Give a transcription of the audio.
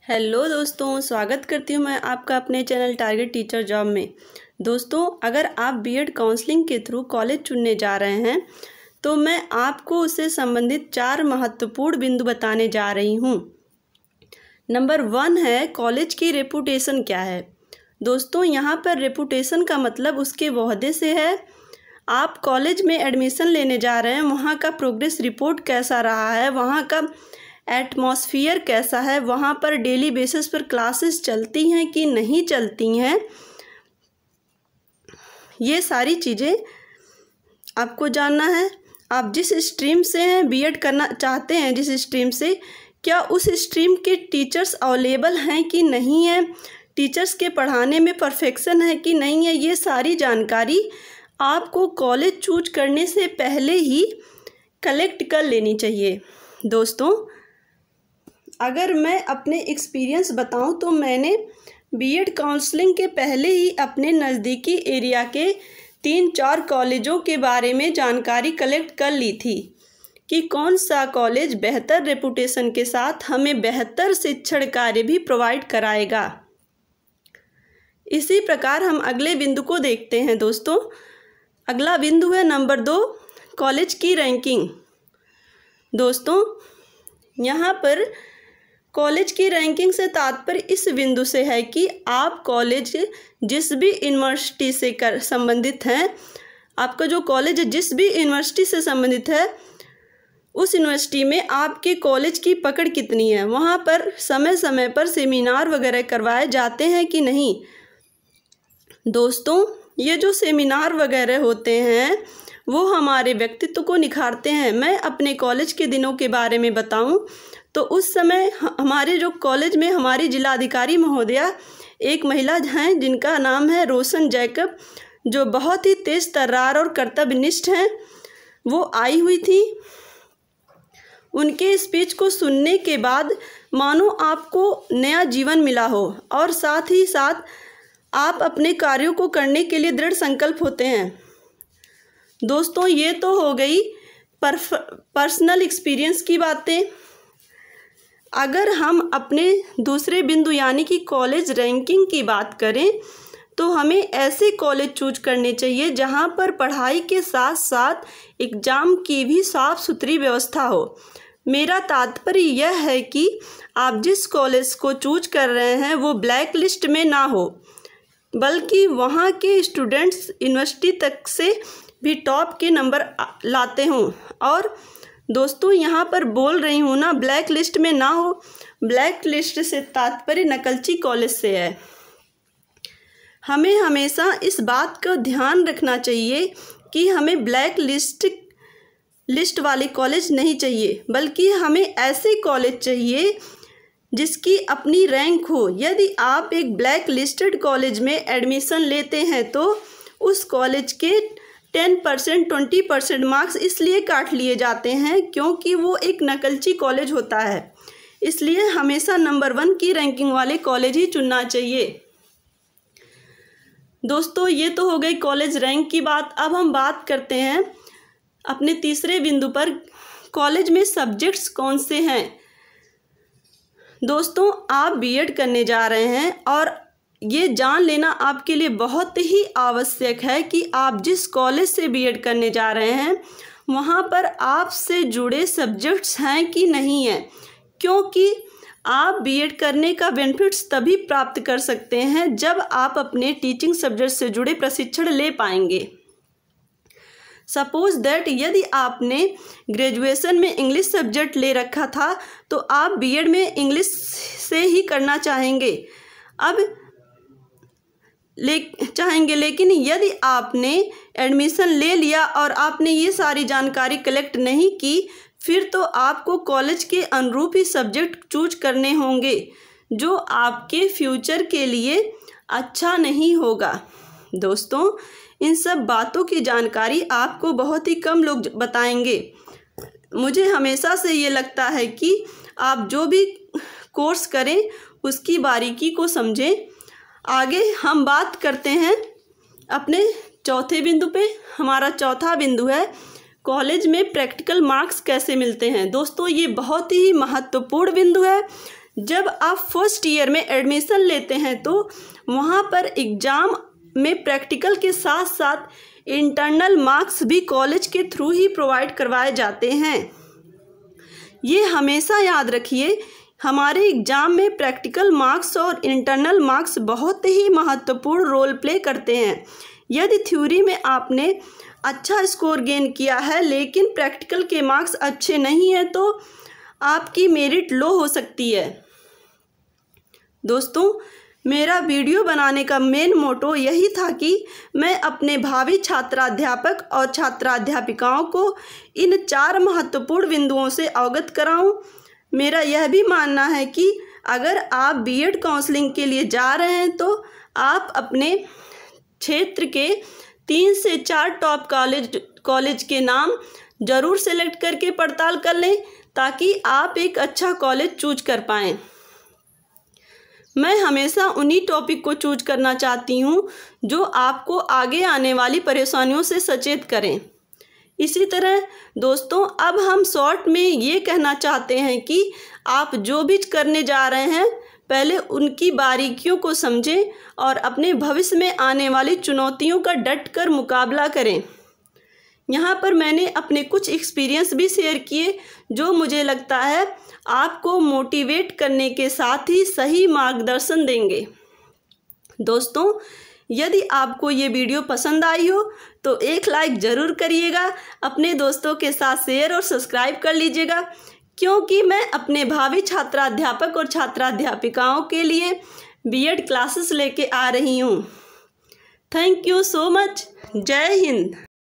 Hello दोस्तों, स्वागत करती हूँ मैं आपका अपने चैनल टारगेट टीचर जॉब में। दोस्तों, अगर आप बीएड काउंसलिंग के थ्रू कॉलेज चुनने जा रहे हैं तो मैं आपको उससे संबंधित 4 महत्वपूर्ण बिंदु बताने जा रही हूँ। नंबर 1 है कॉलेज की रेपुटेशन क्या है। दोस्तों, यहाँ पर रेपुटेशन का मतलब उसके ओहदे से है। आप कॉलेज में एडमिशन लेने जा रहे हैं, वहाँ का प्रोग्रेस रिपोर्ट कैसा रहा है, वहाँ का एटमॉस्फियर कैसा है, वहाँ पर डेली बेसिस पर क्लासेस चलती हैं कि नहीं चलती हैं, ये सारी चीज़ें आपको जानना है। आप जिस स्ट्रीम से हैं, बीएड करना चाहते हैं जिस स्ट्रीम से, क्या उस स्ट्रीम के टीचर्स अवेलेबल हैं कि नहीं हैं, टीचर्स के पढ़ाने में परफेक्शन है कि नहीं है, ये सारी जानकारी आपको कॉलेज चूज करने से पहले ही कलेक्ट कर लेनी चाहिए। दोस्तों, अगर मैं अपने एक्सपीरियंस बताऊं तो मैंने बीएड काउंसलिंग के पहले ही अपने नज़दीकी एरिया के 3-4 कॉलेजों के बारे में जानकारी कलेक्ट कर ली थी कि कौन सा कॉलेज बेहतर रेपुटेशन के साथ हमें बेहतर शिक्षण कार्य भी प्रोवाइड कराएगा। इसी प्रकार हम अगले बिंदु को देखते हैं। दोस्तों, अगला बिंदु है नंबर 2, कॉलेज की रैंकिंग। दोस्तों, यहाँ पर कॉलेज की रैंकिंग से तात्पर्य इस बिंदु से है कि आप कॉलेज जिस भी यूनिवर्सिटी से संबंधित हैं, आपका जो कॉलेज जिस भी यूनिवर्सिटी से संबंधित है, उस यूनिवर्सिटी में आपके कॉलेज की पकड़ कितनी है, वहाँ पर समय समय पर सेमिनार वगैरह करवाए जाते हैं कि नहीं। दोस्तों, ये जो सेमिनार वगैरह होते हैं वो हमारे व्यक्तित्व को निखारते हैं। मैं अपने कॉलेज के दिनों के बारे में बताऊं तो उस समय हमारे जो कॉलेज में हमारी जिलाधिकारी महोदया एक महिला हैं जिनका नाम है रोशन जैकब, जो बहुत ही तेज तर्रार और कर्तव्यनिष्ठ हैं, वो आई हुई थी। उनके स्पीच को सुनने के बाद मानो आपको नया जीवन मिला हो और साथ ही साथ आप अपने कार्यों को करने के लिए दृढ़ संकल्प होते हैं। दोस्तों, ये तो हो गई पर्सनल एक्सपीरियंस की बातें। अगर हम अपने दूसरे बिंदु यानी कि कॉलेज रैंकिंग की बात करें तो हमें ऐसे कॉलेज चूज करने चाहिए जहां पर पढ़ाई के साथ साथ एग्ज़ाम की भी साफ सुथरी व्यवस्था हो। मेरा तात्पर्य यह है कि आप जिस कॉलेज को चूज कर रहे हैं वो ब्लैक लिस्ट में ना हो, बल्कि वहाँ के स्टूडेंट्स यूनिवर्सिटी तक से भी टॉप के नंबर लाते हों। और दोस्तों, यहाँ पर बोल रही हूँ ना, ब्लैक लिस्ट में ना हो। ब्लैक लिस्ट से तात्पर्य नकलची कॉलेज से है। हमें हमेशा इस बात का ध्यान रखना चाहिए कि हमें ब्लैक लिस्ट वाले कॉलेज नहीं चाहिए, बल्कि हमें ऐसे कॉलेज चाहिए जिसकी अपनी रैंक हो। यदि आप एक ब्लैक लिस्टेड कॉलेज में एडमिशन लेते हैं तो उस कॉलेज के 10% 20% मार्क्स इसलिए काट लिए जाते हैं क्योंकि वो एक नकलची कॉलेज होता है। इसलिए हमेशा नंबर 1 की रैंकिंग वाले कॉलेज ही चुनना चाहिए। दोस्तों, ये तो हो गई कॉलेज रैंक की बात। अब हम बात करते हैं अपने तीसरे बिंदु पर, कॉलेज में सब्जेक्ट्स कौन से हैं। दोस्तों, आप बीएड करने जा रहे हैं और ये जान लेना आपके लिए बहुत ही आवश्यक है कि आप जिस कॉलेज से बीएड करने जा रहे हैं वहाँ पर आपसे जुड़े सब्जेक्ट्स हैं कि नहीं हैं, क्योंकि आप बीएड करने का बेनिफिट्स तभी प्राप्त कर सकते हैं जब आप अपने टीचिंग सब्जेक्ट से जुड़े प्रशिक्षण ले पाएंगे। सपोज दैट यदि आपने ग्रेजुएशन में इंग्लिश सब्जेक्ट ले रखा था तो आप बीएड में इंग्लिश से ही करना चाहेंगे लेकिन यदि आपने एडमिशन ले लिया और आपने ये सारी जानकारी कलेक्ट नहीं की, फिर तो आपको कॉलेज के अनुरूप ही सब्जेक्ट चूज करने होंगे जो आपके फ्यूचर के लिए अच्छा नहीं होगा। दोस्तों, इन सब बातों की जानकारी आपको बहुत ही कम लोग बताएंगे। मुझे हमेशा से ये लगता है कि आप जो भी कोर्स करें उसकी बारीकी को समझें। आगे हम बात करते हैं अपने चौथे बिंदु पे। हमारा चौथा बिंदु है कॉलेज में प्रैक्टिकल मार्क्स कैसे मिलते हैं। दोस्तों, ये बहुत ही महत्वपूर्ण बिंदु है जब आप फर्स्ट ईयर में एडमिशन लेते हैं तो वहाँ पर एग्ज़ाम में प्रैक्टिकल के साथ साथ इंटरनल मार्क्स भी कॉलेज के थ्रू ही प्रोवाइड करवाए जाते हैं। ये हमेशा याद रखिए, हमारे एग्ज़ाम में प्रैक्टिकल मार्क्स और इंटरनल मार्क्स बहुत ही महत्वपूर्ण रोल प्ले करते हैं। यदि थ्योरी में आपने अच्छा स्कोर गेन किया है लेकिन प्रैक्टिकल के मार्क्स अच्छे नहीं हैं तो आपकी मेरिट लो हो सकती है। दोस्तों, मेरा वीडियो बनाने का मेन मोटो यही था कि मैं अपने भावी छात्राध्यापक और छात्राध्यापिकाओं को इन 4 महत्वपूर्ण बिंदुओं से अवगत कराऊं। मेरा यह भी मानना है कि अगर आप बीएड काउंसलिंग के लिए जा रहे हैं तो आप अपने क्षेत्र के 3 से 4 टॉप कॉलेज के नाम ज़रूर सेलेक्ट करके पड़ताल कर लें ताकि आप एक अच्छा कॉलेज चूज कर पाएँ। मैं हमेशा उन्हीं टॉपिक को चूज करना चाहती हूँ जो आपको आगे आने वाली परेशानियों से सचेत करें। इसी तरह दोस्तों, अब हम शॉर्ट में ये कहना चाहते हैं कि आप जो भी करने जा रहे हैं पहले उनकी बारीकियों को समझें और अपने भविष्य में आने वाली चुनौतियों का डट कर मुकाबला करें। यहाँ पर मैंने अपने कुछ एक्सपीरियंस भी शेयर किए जो मुझे लगता है आपको मोटिवेट करने के साथ ही सही मार्गदर्शन देंगे। दोस्तों, यदि आपको ये वीडियो पसंद आई हो तो एक लाइक ज़रूर करिएगा, अपने दोस्तों के साथ शेयर और सब्सक्राइब कर लीजिएगा, क्योंकि मैं अपने भावी छात्राध्यापक और छात्राध्यापिकाओं के लिए बीएड क्लासेस लेके आ रही हूँ। Thank you so much. जय हिंद।